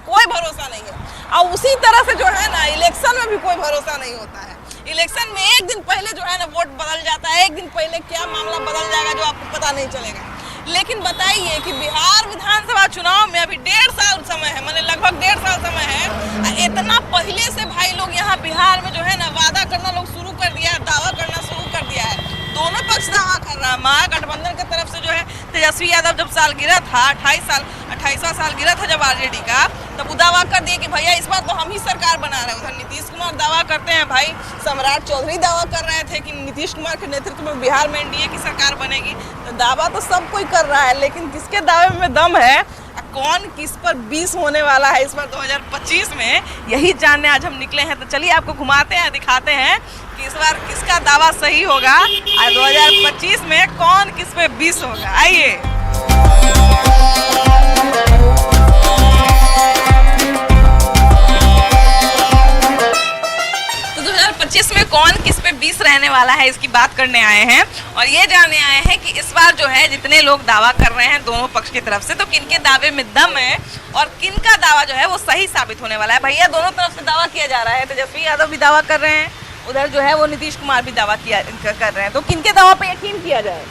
कोई भरोसा नहीं है। और उसी तरह से जो है ना इलेक्शन में भी कोई भरोसा नहीं होता है। इलेक्शन में एक दिन पहले जो है ना वोट बदल जाता है, एक दिन पहले क्या मामला बदल जाएगा जो आपको पता नहीं चलेगा। लेकिन बताइए कि बिहार विधानसभा चुनाव में अभी 1.5 साल समय है, माने लगभग 1.5 साल समय है। इतना पहले से भाई लोग यहाँ बिहार में जो है ना वादा करना लोग शुरू कर दिया है, दावा करना शुरू कर दिया है। दोनों पक्ष दावा कर रहा है। महागठबंधन की तरफ से जो है तेजस्वी यादव जब सालगिरह था 28वां सालगिरह था जब आरजेडी का, तब वो दावा कर दिए कि भैया इस बार तो हम ही सरकार बना रहे हैं। उधर नीतीश कुमार दावा करते हैं, भाई सम्राट चौधरी दावा कर रहे थे कि नीतीश कुमार के नेतृत्व में बिहार में एनडीए की सरकार बनेगी। तो दावा तो सब कोई कर रहा है, लेकिन किसके दावे में दम है, कौन किस पर 20 होने वाला है इस बार 2025 में, यही जानने आज हम निकले हैं। तो चलिए आपको घुमाते हैं, दिखाते हैं कि इस बार किसका दावा सही होगा और 2025 में कौन किस पे 20 होगा। आइए। तो 2025 में कौन किस पे 20 रहने वाला है इसकी बात करने आए हैं और ये जानने आए हैं कि इस बार जो है जितने लोग दावा कर रहे हैं दोनों पक्ष की तरफ से, तो किनके दावे में दम है और किनका दावा जो है वो सही साबित होने वाला है। भैया दोनों तरफ से दावा किया जा रहा है, तेजस्वी यादव भी दावा कर रहे हैं, उधर जो है वो नीतीश कुमार भी दावा कर रहे हैं। तो किनके दावा पे यकीन किया जाए?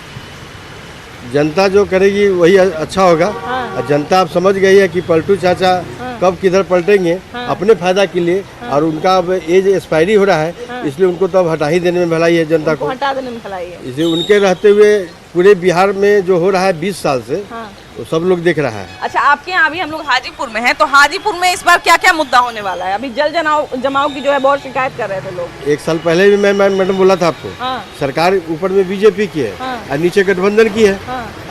जनता जो करेगी वही अच्छा होगा। हाँ। जनता अब समझ गई है कि पलटू चाचा कब किधर पलटेंगे अपने फायदा के लिए, और उनका अब एज एक्सपायरी हो रहा है, इसलिए उनको तो अब हटा ही देने में भलाई है जनता को, हटा देने में भलाई है। इसलिए उनके रहते हुए पूरे बिहार में जो हो रहा है 20 साल से, तो सब लोग देख रहा है। अच्छा, आपके यहाँ अभी हम लोग हाजीपुर में हैं, तो हाजीपुर में इस बार क्या क्या मुद्दा होने वाला है? अभी जल जमाव की जो है बहुत शिकायत कर रहे थे लोग। 1 साल पहले भी मैं मैडम बोला था आपको, सरकार ऊपर में बीजेपी की है और नीचे गठबंधन की है।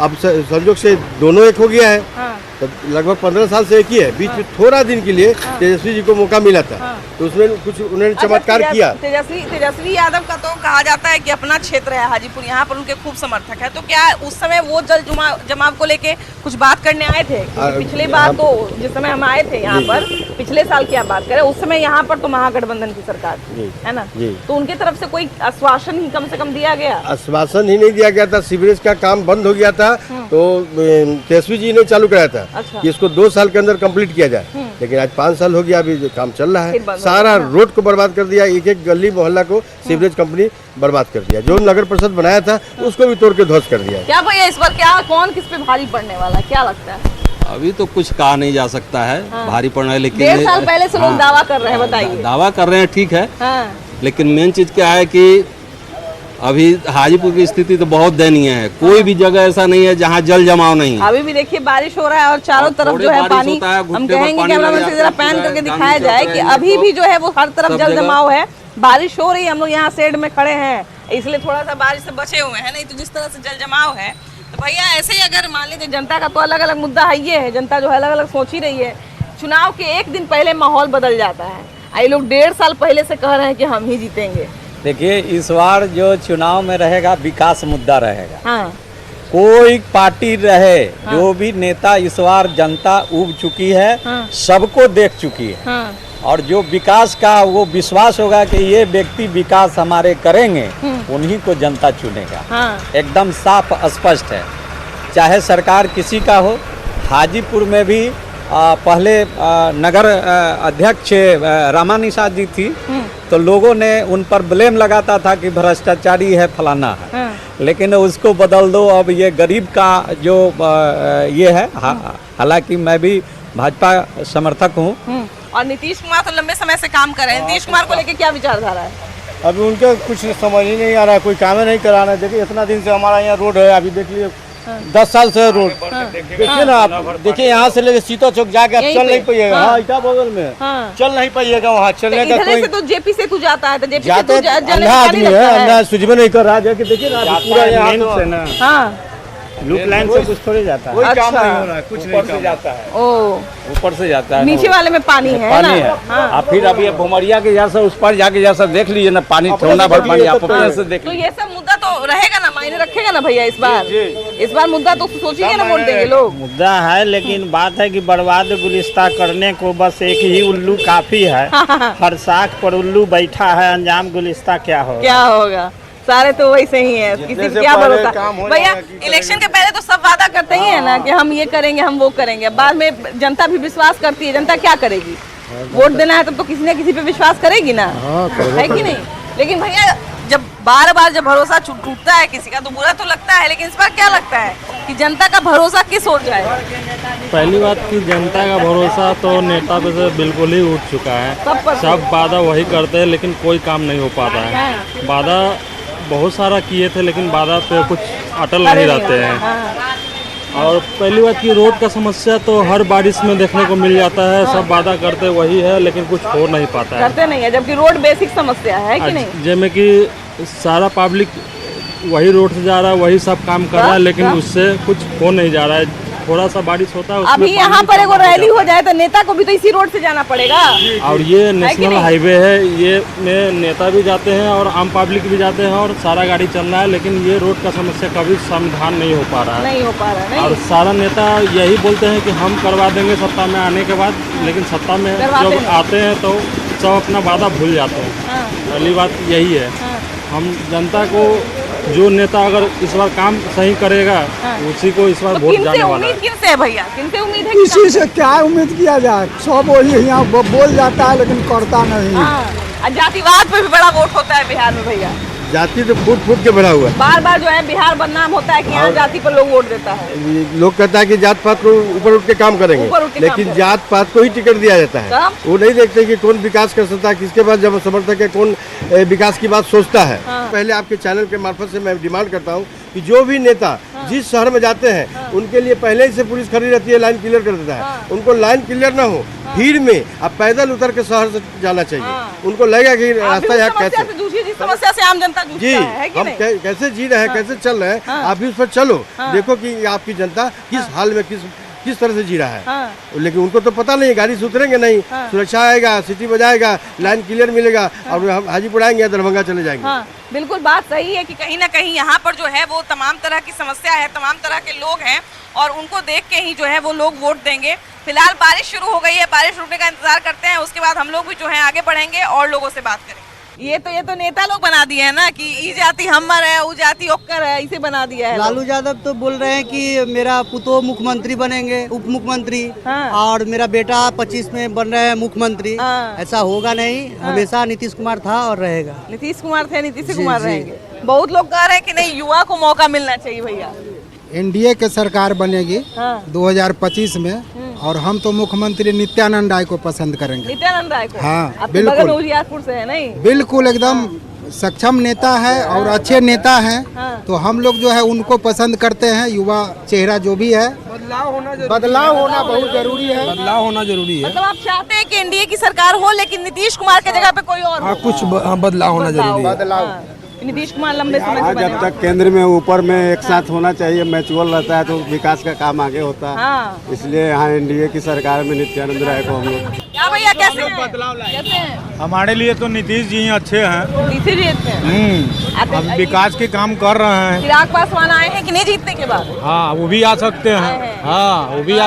अब संजोग से दोनों एक हो गया है, तो लगभग 15 साल से एक ही है। बीच में थोड़ा दिन के लिए तेजस्वी जी को मौका मिला था, तो उसमें कुछ उन्होंने चमत्कार किया। तेजस्वी यादव का तो कहा जाता है कि अपना क्षेत्र है हाजीपुर, यहाँ पर उनके खूब समर्थक है। तो क्या उस समय वो जल जमाव को लेके कुछ बात करने आए थे? पिछली बार तो जिस समय हम आए थे यहाँ पर, पिछले साल की आप बात करें, उस समय यहाँ पर तो महागठबंधन की सरकार थी, है ना? तो उनके तरफ से कोई आश्वासन ही कम से कम दिया गया? आश्वासन ही नहीं दिया गया था। सीवरेज का काम बंद हो गया था, तो तेजस्वी जी ने चालू कराया था कि इसको 2 साल के अंदर कंप्लीट किया जाए, लेकिन आज 5 साल हो गया, अभी काम चल रहा है। सारा रोड को बर्बाद कर दिया, एक एक गली मोहल्ला को सीवरेज कंपनी बर्बाद कर दिया। जो नगर परिषद बनाया था उसको भी तोड़ के ध्वस्त कर दिया। क्या भैया इस बार क्या कौन किस पे भारी पड़ने वाला है, क्या लगता है? अभी तो कुछ कहा नहीं जा सकता है। भारी पड़ना है, लेकिन 1.5 साल पहले से लोग दावा कर रहे हैं, बताइए। दावा कर रहे हैं, ठीक है, लेकिन मेन चीज क्या है कि अभी हाजीपुर की स्थिति तो बहुत दयनीय है। कोई भी जगह ऐसा नहीं है जहाँ जल जमाव नहीं है। अभी भी देखिए बारिश हो रहा है और चारों तरफ जो है पानी, हम कहेंगे कैमरामैन से जरा पैन करके दिखाया जाए कि अभी भी जो है वो हर तरफ जल जमाव है। बारिश हो रही है, हम लोग यहाँ शेड में खड़े हैं, इसलिए थोड़ा सा बारिश से बचे हुए हैं, नहीं तो जिस तरह से जल जमाव है। तो भैया ऐसे ही अगर मान लीजिए जनता का तो अलग अलग मुद्दा है, ये है जनता जो है अलग अलग सोच ही रही है। चुनाव के एक दिन पहले माहौल बदल जाता है, ये लोग 1.5 साल पहले से कह रहे हैं कि हम ही जीतेंगे। देखिए इस बार जो चुनाव में रहेगा विकास मुद्दा रहेगा। हाँ। कोई पार्टी रहे, जो भी नेता इस बार जनता उब चुकी है, सबको देख चुकी है, और जो विकास का वो विश्वास होगा कि ये व्यक्ति विकास हमारे करेंगे, उन्हीं को जनता चुनेगा। एकदम साफ स्पष्ट है, चाहे सरकार किसी का हो। हाजीपुर में भी पहले नगर अध्यक्ष रामा निषाद जी थी, तो लोगों ने उन पर ब्लेम लगाता था कि भ्रष्टाचारी है, फलाना है, लेकिन उसको बदल दो, अब ये गरीब का जो ये है। हालांकि मैं भी भाजपा समर्थक हूँ। और नीतीश कुमार तो लंबे समय से काम कर रहे हैं, नीतीश कुमार को लेके क्या विचारधारा है? अभी उनके कुछ समझ ही नहीं आ रहा है, कोई काम नहीं करा रहा है। देखिए इतना दिन से हमारा यहाँ रोड है, अभी देख लीजिए 10 साल से रोड। देखिए ना आप, देखिए यहाँ से लेके सीता चौक जाके आप चल नहीं पाइएगा। हाँ, इटा बगल में चल नहीं पाइएगा, वहाँ चलने का कोई। तो जेपी से तू जाता है, तो जेपी से अंधा आदमी है, अंधा सुझबे नहीं कर रहा है। देखिए ना पूरा यहाँ लूप लाइन से कुछ थोड़ी जाता है, कोई काम नहीं हो रहा है, कुछ नहीं से जाता है। ऊपर से जाता है, नीचे वाले में पानी है, पानी है। आप फिर अभी भुमरिया के जैसा उस पर जाके जैसा देख लीजिए ना, पानी थोड़ा भर पानी आप अपने से देख। तो ये सब मुद्दा तो रहेगा ना, मायने रखेगा ना भैया इस बार मुद्दा तो सोचिए ना, वोट देंगे लोग। मुद्दा है, लेकिन बात है कि बर्बाद गुलिस्ता करने को बस एक ही उल्लू काफी है। हर साख पर उल्लू बैठा है, अंजाम गुलिस्ता क्या होगा? सारे तो वैसे ही है, किसी को क्या भरोसा भैया। इलेक्शन के पहले तो सब वादा करते ही है ना कि हम ये करेंगे, हम वो करेंगे, बाद में जनता भी विश्वास करती है। जनता क्या करेगी? वोट देना है तब तो किसी न किसी पे विश्वास करेगी ना, है कि नहीं? लेकिन भैया जब बार बार जब भरोसा टूटता है किसी का तो बुरा तो लगता है, लेकिन इस बार क्या लगता है कि जनता का भरोसा किस ओर जाएगा? पहली बात कि जनता का भरोसा तो नेता पे से बिल्कुल ही उठ चुका है। सब वादा वही करते हैं लेकिन कोई काम नहीं हो पाता है। वादा बहुत सारा किए थे लेकिन वादा पे कुछ अटल नहीं रहते हैं। और पहली बात कि रोड का समस्या तो हर बारिश में देखने को मिल जाता है। सब वादा करते वही है लेकिन कुछ हो नहीं पाता है, करते नहीं है, जबकि रोड बेसिक समस्या है कि नहीं? जैसे कि सारा पब्लिक वही रोड से जा रहा है, वही सब काम कर रहा है लेकिन उससे कुछ हो नहीं जा रहा है। थोड़ा सा बारिश होता है अभी यहाँ पर एगो रैली हो जाए तो नेता को भी तो इसी रोड से जाना पड़ेगा। और ये नेशनल हाईवे है, ये में नेता भी जाते हैं और आम पब्लिक भी जाते हैं और सारा गाड़ी चल रहा है, लेकिन ये रोड का समस्या कभी समाधान नहीं हो पा रहा है। नहीं हो पा रहा है। और सारा नेता यही बोलते हैं कि हम करवा देंगे सत्ता में आने के बाद, लेकिन सत्ता में जब आते हैं तो सब अपना वादा भूल जाते हैं। पहली बात यही है। हम जनता को जो नेता अगर इस बार काम सही करेगा उसी को इस बार वोट जाने वाला है। किनसे है भैया, किनसे उम्मीद है? किसी से क्या उम्मीद किया जाए? सब वही यहाँ बोल जाता है लेकिन करता नहीं। जातिवाद पे भी बड़ा वोट होता है बिहार में भैया। जाति तो फूट फूट के भरा हुआ है। बार बार जो है बिहार बदनाम होता है कि यहाँ जाति पर लोग वोट देता है। लोग कहता है कि जात पात को ऊपर उठ के काम करेंगे, लेकिन जात पात को ही टिकट दिया जाता है। वो नहीं देखते कि कौन विकास कर सकता है, किसके पास जब समर्थक है, कौन विकास की बात सोचता है। पहले आपके चैनल के मार्फत से मैं डिमांड करता हूँ कि जो भी नेता जिस शहर में जाते हैं उनके लिए पहले ही से पुलिस खड़ी रहती है, लाइन क्लियर कर देता है। उनको लाइन क्लियर ना हो, भीड़ में अब पैदल उतर के शहर से जाना चाहिए। उनको लगेगा कि रास्ता यहाँ कैसे, दूसरी समस्या से आम जनता जी हम कैसे जी रहे हैं, कैसे चल रहे हैं, आप भी उस पर चलो। देखो कि आपकी जनता किस हाल में किस तरह से जी रहा है। लेकिन उनको तो पता नहीं, गाड़ी से उतरेंगे नहीं, सुरक्षा आएगा, सिटी बजाएगा, लाइन क्लियर मिलेगा और हम हाजीपुर आएंगे या दरभंगा चले जाएंगे। बिल्कुल बात सही है कि कहीं ना कहीं यहाँ पर जो है वो तमाम तरह की समस्या है, तमाम तरह के लोग हैं और उनको देख के ही जो है वो लोग वोट देंगे। फिलहाल बारिश शुरू हो गई है, बारिश रुकने का इंतजार करते हैं, उसके बाद हम लोग भी जो है आगे बढ़ेंगे और लोगों से बात करेंगे। ये तो नेता लोग बना दिए हैं ना कि ई जाति हमर है, उ जाति ओक्कर है, इसे बना दिया है। लालू यादव तो बोल रहे हैं कि मेरा पुतो मुख्यमंत्री बनेंगे, उप मुख्यमंत्री, और मेरा बेटा 25 में बन रहे हैं मुख्यमंत्री। ऐसा होगा नहीं, हमेशा नीतीश कुमार था और रहेगा। नीतीश कुमार थे, नीतीश कुमार रहेंगे। बहुत लोग कह रहे हैं कि नहीं, युवा को मौका मिलना चाहिए भैया। एनडीए के सरकार बनेगी 2025 में और हम तो मुख्यमंत्री नित्यानंद राय को पसंद करेंगे। नित्यानंद राय को? हाँ बिल्कुल। उजियारपुर से है नहीं? बिल्कुल एकदम सक्षम नेता है और अच्छे नेता हैं। तो हम लोग जो है उनको पसंद करते हैं। युवा चेहरा जो भी है, बदलाव होना बहुत जरूरी है। बदलाव होना जरूरी है। मतलब आप चाहते हैं कि एनडीए की सरकार हो लेकिन नीतीश कुमार की जगह पे कोई और हो? कुछ बदलाव होना जरूरी है। नीतीश कुमार लंबे समय से जब तक केंद्र में ऊपर में एक साथ होना चाहिए, म्यूचुअल रहता है तो विकास का काम आगे होता है। इसलिए यहाँ एनडीए की सरकार में नित्यानंद राय को हम लोग। क्या भैया कैसे हैं? हमारे लिए तो नीतीश जी अच्छे हैं। नीतीश जी अच्छे हैं। अब विकास के काम कर रहे हैं। चिराग पासवान आए हैं कि नहीं जीतने के बाद? हाँ वो भी आ सकते हैं। हाँ वो भी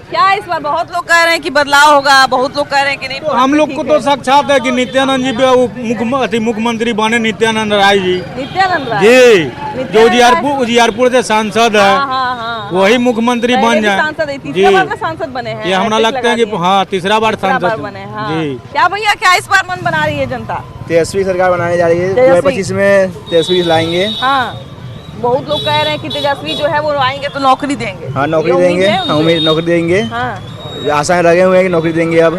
क्या इस बार बहुत लोग कह रहे हैं कि बदलाव होगा, बहुत लोग कह रहे हैं कि नहीं? तो हम लोग को तो साक्षात है कि नित्यानंद जी मुख्यमंत्री बने, नित्यानंद राय जी। नित्यानंद राय जी जो उजियारपुर से सांसद है, वही मुख्यमंत्री बन जाए। तीसरा बार में सांसद बने हैं। ये हमारा लगता है कि हाँ तीसरा बार सांसद बने। जी क्या भैया, क्या इस बार मन बना रही है जनता? तेजस्वी सरकार बनाने जा रही है, 2025 में तेजस्वी लाएंगे। बहुत लोग कह रहे हैं कि तेजस्वी जो है वो आएंगे तो नौकरी देंगे। हाँ नौकरी देंगे, हमें नौकरी देंगे। आशा लगे हुए हैं कि नौकरी देंगे। अब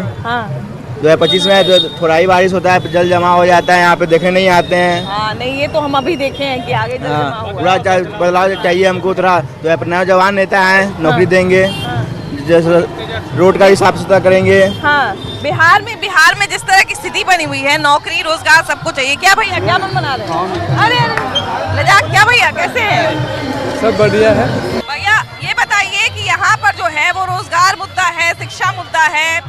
2025 में जो थोड़ा ही बारिश होता है, जल जमा हो जाता है, यहाँ पे देखने नहीं आते हैं। नहीं ये तो हम अभी देखे हैं कि आगे जल जमा होगा। पूरा बदलाव चाहिए हमको थोड़ा। तो अपना जवान नेता है, नौकरी देंगे, जैसे रोड का ही साफ सुथरा करेंगे। बिहार में जिस तरह की स्थिति बनी हुई है, नौकरी रोजगार सबको चाहिए। क्या भैया, क्या मन बना रहे हैं? अरे लजाक, क्या भैया कैसे हैं? सब बढ़िया है भैया। ये बताइए कि यहाँ पर जो है वो रोजगार मुद्दा है, शिक्षा मुद्दा है,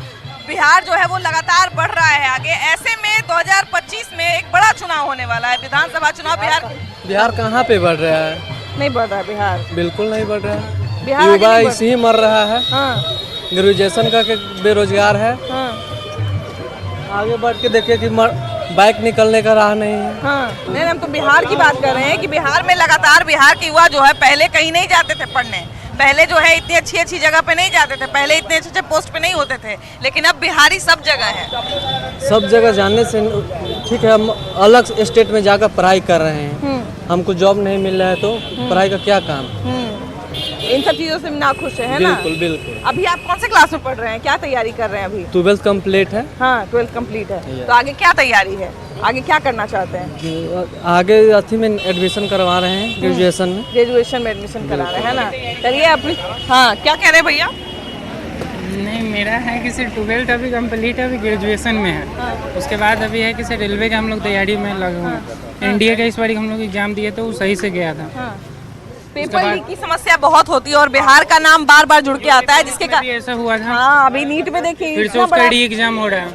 बिहार जो है वो लगातार बढ़ रहा है आगे। ऐसे में 2025 में एक बड़ा चुनाव होने वाला है, विधानसभा चुनाव। बिहार कहाँ पे बढ़ रहा है? नहीं बढ़ रहा बिहार, बिल्कुल नहीं बढ़ रहा है। बिहार युवा इसी ही मर रहा है। ग्रेजुएशन का बेरोजगार है। आगे बढ़ के देखिए कि बाइक निकलने का राह नहीं है। हाँ, नहीं हम तो बिहार की बात कर रहे हैं कि बिहार में लगातार बिहार के युवा जो है पहले कहीं नहीं जाते थे पढ़ने, पहले जो है इतनी अच्छी अच्छी जगह पे नहीं जाते थे, पहले इतने अच्छे अच्छे पोस्ट पे नहीं होते थे, लेकिन अब बिहारी सब जगह है। सब जगह जाने से ठीक है, हम अलग स्टेट में जाकर पढ़ाई कर रहे हैं, हमको जॉब नहीं मिल रहा है तो पढ़ाई का क्या काम। इन सब चीजों से नाखुश है ना? बिल्कुल बिल्कुल। अभी आप कौन से क्लास में पढ़ रहे हैं, क्या तैयारी कर रहे हैं अभी? 12th कंप्लीट है। हाँ 12th कंप्लीट है, तो आगे क्या तैयारी है, आगे क्या करना चाहते हैं? आगे अथी में एडमिशन करवा रहे हैं, ग्रेजुएशन में। ग्रेजुएशन में एडमिशन करा रहे हैं ना? चलिए अपनी, हाँ क्या कह रहे हैं भैया? नहीं, मेरा है कि सिर्फ 12th अभी कंप्लीट है, अभी ग्रेजुएशन में है। उसके बाद अभी है कि सिर्फ रेलवे का हम लोग तैयारी में लगे हुए हैं। एनडीए का इस बार हम लोग एग्जाम दिए तो वो सही से गया था। पेपर लीक की समस्या बहुत होती है और बिहार का नाम बार बार जुड़ के आता है, जिसके कारण ऐसा हुआ था। हाँ अभी नीट में देखिए फिर से उसका री एग्जाम हो रहा है।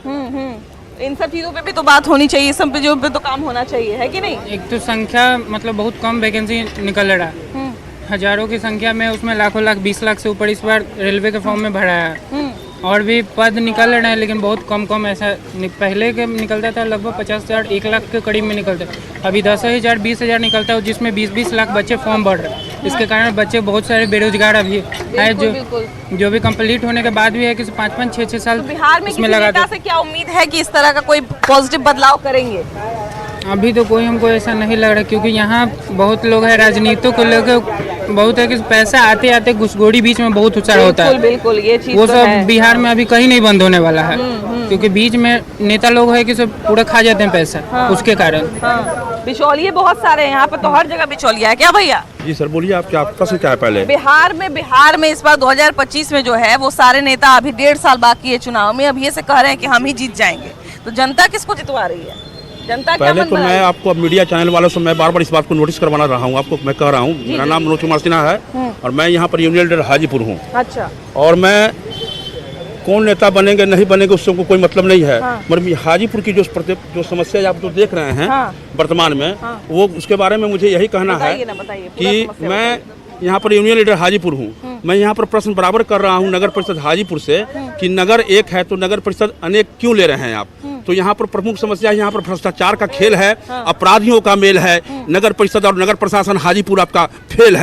इन सब चीजों पे भी तो बात होनी चाहिए, सब चीजों पे तो काम होना चाहिए, है कि नहीं? एक तो संख्या मतलब बहुत कम वैकेंसी निकल रहा है, हजारों की संख्या में, उसमें लाखों लाख 20 लाख से ऊपर इस बार रेलवे के फॉर्म में भरा है। और भी पद निकल रहे हैं लेकिन बहुत कम ऐसा पहले के निकलता था लगभग 50,000 1 लाख के करीब में निकलता है, अभी 10,000 20,000 निकलता है, जिसमें 20-20 लाख बच्चे फॉर्म भर रहे हैं। इसके कारण बच्चे बहुत सारे बेरोजगार अभी है, जो भी कंप्लीट होने के बाद भी है कि 5-5 6-6 साल बिहार में किसी नेता से क्या उम्मीद है कि इस तरह का कोई पॉजिटिव बदलाव करेंगे? अभी तो कोई हमको ऐसा नहीं लग रहा, क्योंकि यहाँ बहुत लोग हैं राजनीति को लेकर, बहुत है कि पैसा आते आते घुसखोरी बीच में बहुत सारा होता है। बिल्कुल ये चीज वो तो सब है। बिहार में अभी कहीं नहीं बंद होने वाला है, क्योंकि बीच में नेता लोग है कि सब पूरा खा जाते हैं पैसा, उसके कारण। बिचौलिए बहुत सारे हैं यहाँ पे, तो हर जगह बिचौलिया है क्या भैया? जी सर बोलिए, आप क्या प्रश्न क्या है? पहले बिहार में इस बार 2025 में जो है वो सारे नेता अभी 1.5 साल बाकी है चुनाव में, अब ये से कह रहे हैं कि हम ही जीत जाएंगे, तो जनता किसको जितवा रही है? जनता क्या पहले तो मैं आपको अब मीडिया चैनल वालों से मैं बार इस बात को नोटिस करवाना रहा हूँ, आपको मैं कह रहा हूँ, मेरा नाम मनोज कुमार सिन्हा है और मैं यहाँ पर यूनियन लीडर हाजीपुर हूँ। अच्छा। और मैं कौन नेता बनेंगे नहीं बनेंगे उससे कोई मतलब नहीं है, मगर हाजीपुर की जो समस्या आप जो देख रहे हैं वर्तमान में, वो उसके बारे में मुझे यही कहना है कि मैं यहाँ पर यूनियन लीडर हाजीपुर हूँ। मैं यहाँ पर प्रश्न बराबर कर रहा हूँ नगर परिषद हाजीपुर से कि नगर एक है तो नगर परिषद अनेक क्यों ले रहे हैं आप? तो यहाँ पर प्रमुख समस्या यहाँ पर भ्रष्टाचार का खेल है, अपराधियों का मेल है, नगर परिषद और नगर प्रशासन हाजीपुर आपका फेल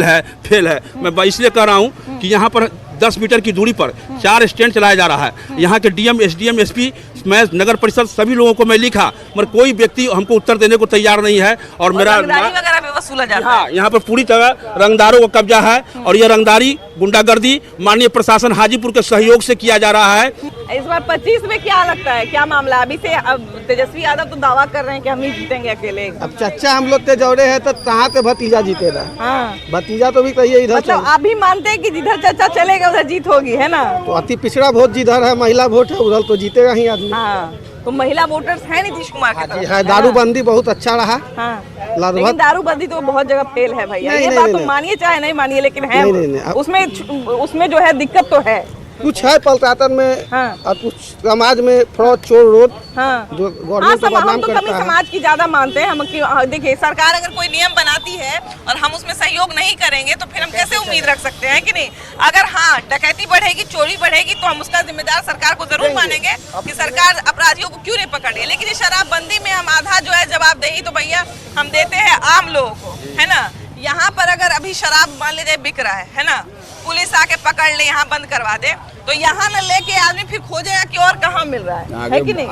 है। मैं इसलिए कह रहा हूँ कि यहाँ पर 10 मीटर की दूरी पर 4 स्टैंड चलाया जा रहा है। यहाँ के डीएम एसडीएम एसपी मैं नगर परिषद सभी लोगों को मैं लिखा, मगर कोई व्यक्ति हमको उत्तर देने को तैयार नहीं है। और मेरा यहाँ पर पूरी तरह रंगदारों का कब्जा है और यह रंगदारी गुंडागर्दी माननीय प्रशासन हाजीपुर के सहयोग से किया जा रहा है। इस बार 25 में क्या लगता है, क्या मामला? अभी से अब तेजस्वी यादव तो दावा कर रहे हैं कि हम ही जीतेंगे अकेले। अब चच्चा हम लोग के जौरे है तो कहाँ पे भतीजा जीतेगा? भतीजा तो भी कहिए इधर, मतलब आप भी मानते हैं कि जिधर चच्चा चलेगा उधर जीत होगी, है ना? तो अति पिछड़ा वोट जिधर है, महिला वोट है, उधर तो जीतेगा ही आदमी। तो महिला वोटर्स है नीतीश कुमार के तरफ है। दारूबंदी बहुत अच्छा रहा, लेकिन दारूबंदी तो बहुत जगह फेल है भैया, ये बात तो मानिए चाहे नहीं मानिए, लेकिन है उसमें जो है दिक्कत तो है, कुछ है प्रशासन में और कुछ समाज में फ्रॉड चोर रोड जो गवर्नमेंट को बदनाम करता है। समाज की ज्यादा मानते हैं हम कि देखिए सरकार अगर कोई नियम बनाती है और हम उसमें सहयोग नहीं करेंगे तो फिर हम कैसे उम्मीद रख सकते हैं कि नहीं? अगर डकैती बढ़ेगी, चोरी बढ़ेगी तो हम उसका जिम्मेदार सरकार को जरूर मानेंगे कि सरकार अपराधियों को क्यों नहीं पकड़ रही है। लेकिन शराबबंदी में हम आधा जो है जवाबदेही तो भैया हम देते हैं आम लोगों को, है ना? यहाँ पर अगर अभी शराब मान लीजिए बिक रहा है ना, पुलिस आके पकड़ ले, यहाँ बंद करवा दे, तो यहाँ न लेके आदमी फिर खोजेगा कि और कहाँ मिल रहा है कि नहीं?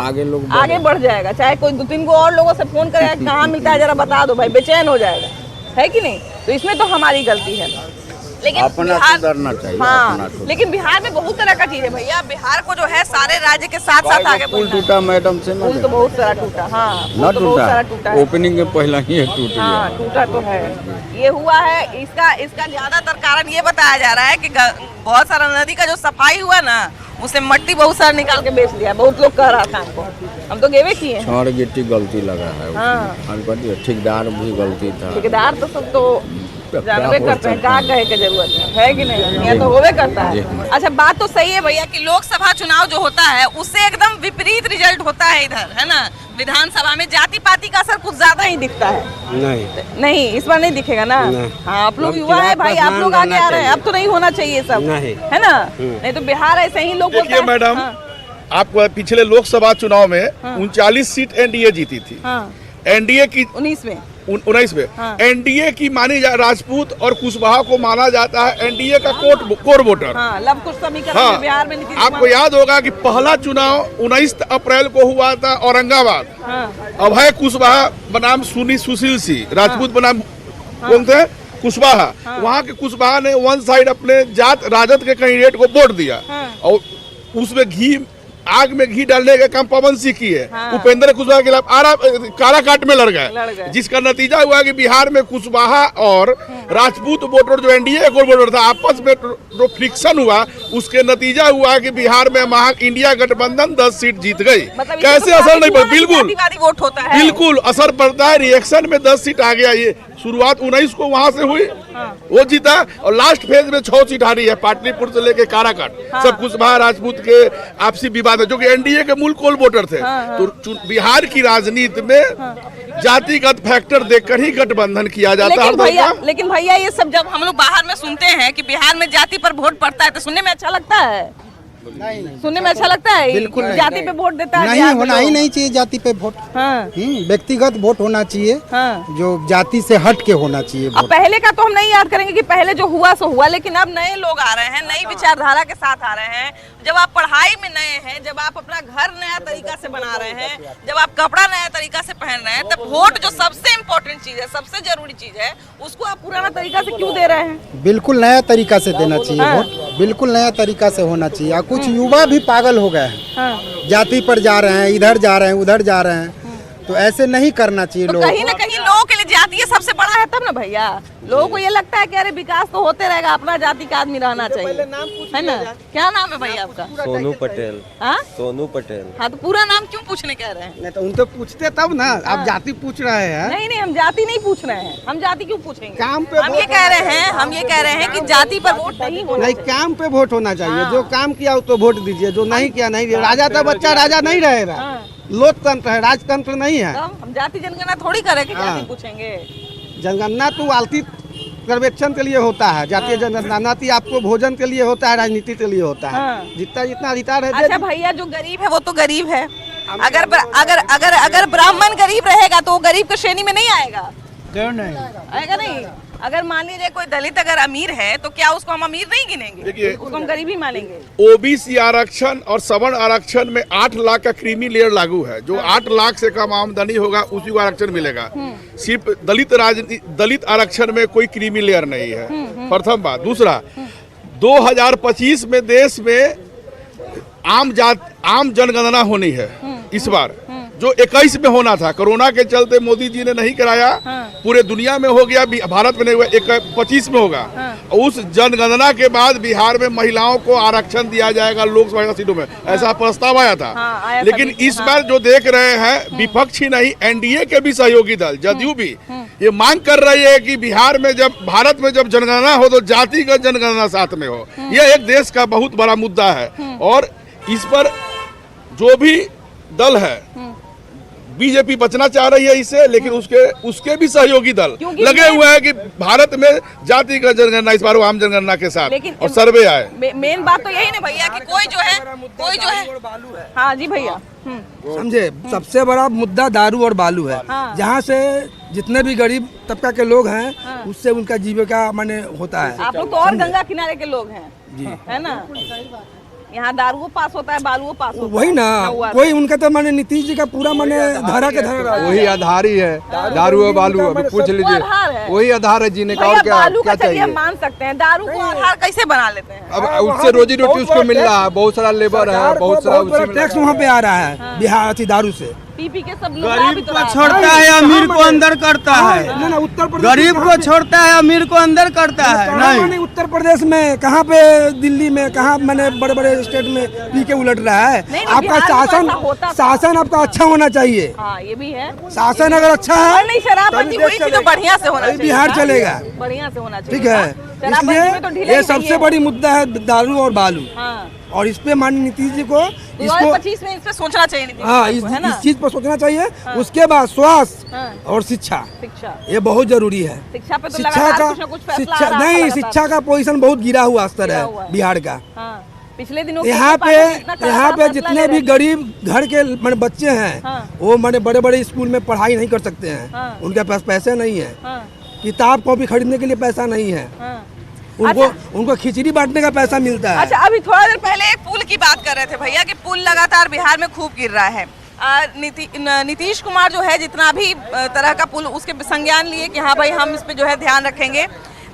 आगे बढ़ जाएगा, चाहे कोई 2-3 को और लोगों से फोन करेगा कहाँ मिलता है जरा बता दो भाई, बेचैन हो जाएगा, है कि नहीं? तो इसमें तो हमारी गलती है, लेकिन बिहार लेकिन बिहार में बहुत तरह का चीज है भैया। बिहार को जो है सारे राज्य के साथ साथ आगे पुल टूटा मैडम से पुल तो बहुत सारा टूटा, टूटा, ओपनिंग के पहला ही टूटा, टूटा तो है। ये हुआ है, इसका ज्यादातर कारण ये बताया जा रहा है कि बहुत सारा नदी का जो सफाई हुआ ना, उसे मट्टी बहुत सारा निकाल के बेच दिया, बहुत लोग कह रहा था हमको, हम तो गेवे किए हैं। छड़ गिट्टी गलती लगा है, ठेकेदार भी गलती था। ठेकेदार तो सब तो जानबे करते हैं, कहाँ कहे की जरूरत है कि नहीं? ये तो होवे करता है। अच्छा बात तो सही है भैया कि लोकसभा चुनाव जो होता है उससे एकदम विपरीत रिजल्ट होता है इधर, है ना? विधानसभा में जाति पाति का असर कुछ ज्यादा ही दिखता है। नहीं इस बार नहीं दिखेगा ना? हाँ, आप लोग युवा है भाई, आप लोग आगे आ रहे हैं, अब तो नहीं होना चाहिए सब, है ना? नहीं तो बिहार ऐसे ही लोग बोलते हैं। मैडम आप पिछले लोकसभा चुनाव में 39 सीट एनडीए जीती थी। एनडीए की 19 में एनडीए की मानी जा राजपूत और कुशवाहा को माना जाता है एनडीए का कोर वोटर। लव कुश समीकरण बिहार में आपको याद होगा कि पहला चुनाव 19 अप्रैल को हुआ था औरंगाबाद। अभय कुशवाहा बनाम सुशील सिंह राजपूत बनाम कौन थे? कुशवाहा। वहाँ के कुशवाहा ने वन साइड अपने जात राजद के कैंडिडेट को वोट दिया और उसमें आग में घी डालने का काम पवन सिंह की है। उपेंद्र कुशवाहा के खिलाफ काराकाट में लड़ गए, जिसका नतीजा हुआ कि बिहार में कुशवाहा और राजपूत वोटर जो एनडीए को वोटर था आपस में जो फ्रिक्शन हुआ, उसके नतीजा हुआ कि बिहार में इंडिया गठबंधन 10 सीट जीत गई। कैसे असर नहीं पड़ता? बिल्कुल असर पड़ता है। रिएक्शन में 10 सीट आ गया। ये शुरुआत 19 को वहां से हुई, वो जीता और लास्ट फेज में 6 सीट हारी है, पाटलिपुत्र से लेके काराकाट। सब कुशवाहा राजपूत के आपसी विवाद है, जो कि एनडीए के मूल कोल वोटर थे। तो बिहार की राजनीति में जातिगत फैक्टर देखकर ही गठबंधन किया जाता है। लेकिन भैया ये सब जब हम लोग बाहर में सुनते हैं कि बिहार में जाति पर वोट पड़ता है, तो सुनने में अच्छा लगता है? सुनने में अच्छा लगता है? बिल्कुल जाति पे वोट देता है? नहीं, होना ही नहीं चाहिए जाति पे वोट। व्यक्तिगत वोट होना चाहिए, जो जाति से हट के होना चाहिए। अब पहले का तो हम नहीं याद करेंगे कि पहले जो हुआ सो हुआ, लेकिन अब नए लोग आ रहे हैं, नई विचारधारा के साथ आ रहे हैं। जब आप पढ़ाई में नए हैं, जब आप अपना घर नया तरीका से बना रहे हैं, जब आप कपड़ा नया तरीका से पहन रहे हैं, तब वोट जो सबसे इम्पोर्टेंट चीज है, सबसे जरूरी चीज है, उसको आप पुराना तरीका से क्यों दे रहे हैं? बिल्कुल नया तरीका से देना चाहिए वोट, बिल्कुल नया तरीका से होना चाहिए। कुछ युवा भी पागल हो गए हैं, जाति पर जा रहे हैं, इधर जा रहे हैं, उधर जा रहे हैं, तो ऐसे नहीं करना चाहिए। तो कहीं ना कहीं लोगों के लिए जाति ये सबसे बड़ा है, तब ना भैया लोगों को ये लगता है कि अरे विकास तो होते रहेगा, अपना जाति का आदमी रहना चाहिए, है ना? क्या नाम है भैया आपका? सोनू पटेल। सोनू पटेल। हाँ, तो पूरा नाम क्यों पूछने कह रहे हैं? नहीं तो उन तो पूछते तब ना, आप जाति पूछ रहे हैं। नहीं, हम जाति नहीं पूछ रहे हैं, हम जाति क्यों पूछेंगे? काम पे हम ये कह रहे हैं कि जाति पर वोट नहीं होना, नहीं काम पे वोट होना चाहिए। जो काम किया तो वोट दीजिए, जो नहीं किया नहीं दिया। राजा था बच्चा राजा नहीं रहेगा, लोकतंत्र है, राजतंत्र नहीं है। हम जाति जनगणना थोड़ी करें कि जाति पूछेंगे। जनगणना तो आर्थिक सर्वेक्षण के लिए होता है, जातीय जनगणना आपको भोजन के लिए होता है, राजनीति के लिए होता है। जितना अधिकार है। अच्छा भैया, जो गरीब है वो तो गरीब है, अगर ब्राह्मण गरीब रहेगा तो वो गरीब की श्रेणी में नहीं आएगा? क्यों नहीं आएगा? नहीं। अगर मान लीजिए कोई दलित अगर अमीर है, तो क्या उसको हम अमीर नहीं गिनेंगे? उसको हम गरीब ही मानेंगे। ओबीसी आरक्षण और सवर्ण आरक्षण में 8 लाख का क्रीमी लेयर लागू है। जो 8 लाख से कम आमदनी होगा उसी को आरक्षण मिलेगा। सिर्फ दलित आरक्षण में कोई क्रीमी लेयर नहीं है, प्रथम बात। दूसरा, 2025 में देश में आम जनगणना होनी है इस बार, जो 21 में होना था। कोरोना के चलते मोदी जी ने नहीं कराया, पूरे दुनिया में हो गया, भारत में नहीं हुआ। 25 में होगा। उस जनगणना के बाद बिहार में महिलाओं को आरक्षण दिया जाएगा लोकसभा सीटों में, ऐसा प्रस्ताव आया था। लेकिन इस बार जो देख रहे हैं, विपक्ष ही नहीं एनडीए के भी सहयोगी दल जदयू भी ये मांग कर रही है कि बिहार में भारत में जब जनगणना हो तो जातिगत जनगणना साथ में हो। यह एक देश का बहुत बड़ा मुद्दा है और इस पर जो भी दल है, बीजेपी बचना चाह रही है इससे, लेकिन उसके भी सहयोगी दल लगे हुए हैं कि भारत में जातिगत जनगणना इस बार आम जनगणना के साथ और सर्वे आए। मेन बात तो यही ना भैया कि कोई जो है। हाँ जी भैया, समझे, सबसे बड़ा मुद्दा दारू और बालू है। जहाँ से जितने भी गरीब तबका के लोग हैं, उससे उनका जीविका माने होता है। आप लोग तो और गंगा किनारे के लोग हैं जी, है ना? यहाँ दारू पास होता है, बालू पास होता है। वही ना, कोई उनका तो माने नीतीश जी का पूरा माने धारा के धारा वही आधार ही है, दारू और बालू। अभी पूछ लीजिए, वही आधार है जीने का, और क्या चाहिए? हम मान सकते हैं, दारू को आधार कैसे बना लेते हैं? अब उससे रोजी रोटी उसको मिल रहा है, बहुत सारा लेबर है, बहुत सारा टैक्स वहाँ पे आ रहा है बिहार से दारू से। पी के सब गरीब को छोड़ता है, अमीर को अंदर करता है। उत्तर प्रदेश गरीब को छोड़ता है, अमीर को अंदर करता है। नहीं, उत्तर प्रदेश में कहाँ पे, दिल्ली में कहाँ, मैंने बड़े बड़े स्टेट में पी के उलट रहा है। आपका शासन आपका अच्छा होना चाहिए। ये भी है, शासन अगर अच्छा है, नहीं शराबबंदी हुई थी तो बढ़िया से होना चाहिए, बिहार चलेगा, बढ़िया से होना चाहिए। ठीक है, इसलिए ये सबसे बड़ी मुद्दा है दारू और बालू। और इस पे माननीय नीतीश जी को 2025 में इस पे सोचना चाहिए। हाँ, इस चीज पर सोचना चाहिए। उसके बाद स्वास्थ्य और शिक्षा, ये बहुत जरूरी है। शिक्षा पे तो लगातार कुछ ना कुछ फैसला आ रहा है। शिक्षा का पोजीशन बहुत गिरा हुआ स्तर है बिहार का। पिछले दिनों यहाँ पे जितने भी गरीब घर के माने बच्चे हैं वो माने बड़े बड़े स्कूल में पढ़ाई नहीं कर सकते हैं, उनके पास पैसे नहीं है, किताब कॉपी खरीदने के लिए पैसा नहीं है, उनको खिचड़ी बांटने का पैसा मिलता है। अच्छा, अभी थोड़ा देर पहले एक पुल की बात कर रहे थे भैया कि पुल लगातार बिहार में खूब गिर रहा है। नीतीश कुमार जो है जितना भी तरह का पुल उसके संज्ञान लिए कि हाँ भाई हम इस पे जो है ध्यान रखेंगे।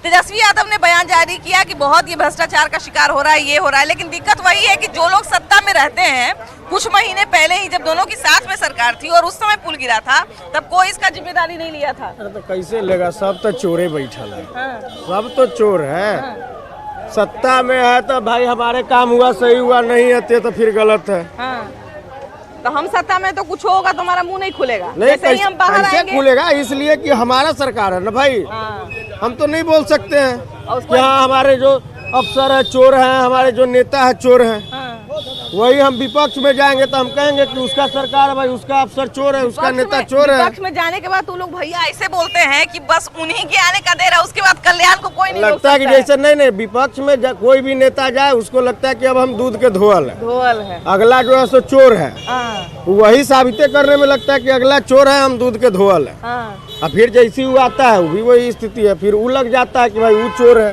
तेजस्वी यादव ने बयान जारी किया कि बहुत ये भ्रष्टाचार का शिकार हो रहा है, ये हो रहा है, लेकिन दिक्कत वही है कि जो लोग सत्ता में रहते हैं, कुछ महीने पहले ही जब दोनों की साथ में सरकार थी और उस समय पुल गिरा था तब कोई इसका जिम्मेदारी नहीं लिया था। तो कैसे लेगा, सब तो चोरे बैठल है, सब तो चोर है। सत्ता में है तो भाई हमारे काम हुआ सही हुआ, नहीं है तो फिर गलत है। तो हम सत्ता में तो कुछ होगा तो हमारा मुंह नहीं खुलेगा, नहीं जैसे ही हम बाहर आएंगे खुलेगा, इसलिए कि हमारा सरकार है ना भाई। हम तो नहीं बोल सकते हैं कि हाँ हमारे जो अफसर है चोर हैं, हमारे जो नेता है चोर हैं। वही हम विपक्ष में जाएंगे तो हम कहेंगे कि उसका सरकार है भाई, उसका अफसर चोर है, उसका नेता चोर है। विपक्ष में जाने के बाद तो लोग भैया ऐसे बोलते हैं कि बस उन्हीं के आने का देर है, उसके बाद कल्याण को कोई नहीं लगता है कि जैसे नहीं विपक्ष में कोई भी नेता जाए उसको लगता है कि अब हम दूध के धोअल है, अगला जो है सो चोर है। वही साबित करने में लगता है कि अगला चोर है, हम दूध के धोअल है। और फिर जैसी वो आता है वो भी वही स्थिति है, फिर वो लग जाता है कि भाई वो चोर है।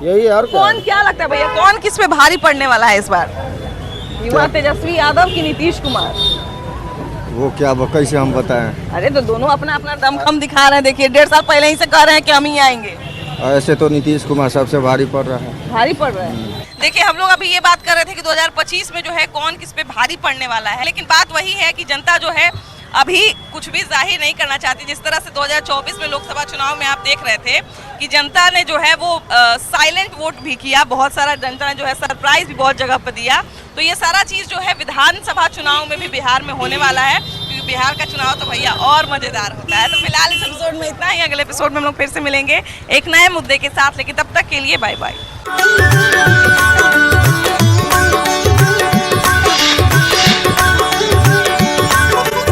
यही और कौन क्या लगता है भैया, कौन किस पे भारी पड़ने वाला है इस बार, युवा तेजस्वी यादव की नीतीश कुमार? वो क्या कैसे हम बताएं? अरे तो दोनों अपना अपना दमखम दिखा रहे हैं। देखिए 1.5 साल पहले ही से कह रहे हैं कि हम ही आएंगे। ऐसे तो नीतीश कुमार सबसे भारी पड़ रहा है। भारी पड़ रहा है। देखिए हम लोग अभी ये बात कर रहे थे कि 2025 में जो है कौन किस पे भारी पड़ने वाला है, लेकिन बात वही है कि जनता जो है अभी कुछ भी जाहिर नहीं करना चाहती। जिस तरह से 2024 में लोकसभा चुनाव में आप देख रहे थे कि जनता ने जो है वो साइलेंट वोट भी किया, बहुत सारा जनता ने जो है सरप्राइज भी बहुत जगह पर दिया। तो ये सारा चीज़ जो है विधानसभा चुनाव में भी बिहार में होने वाला है, क्योंकि बिहार का चुनाव तो भैया और मज़ेदार होता है। तो फिलहाल इस एपिसोड में इतना ही, अगले एपिसोड में हम लोग फिर से मिलेंगे एक नए मुद्दे के साथ, लेकिन तब तक के लिए बाय बाय।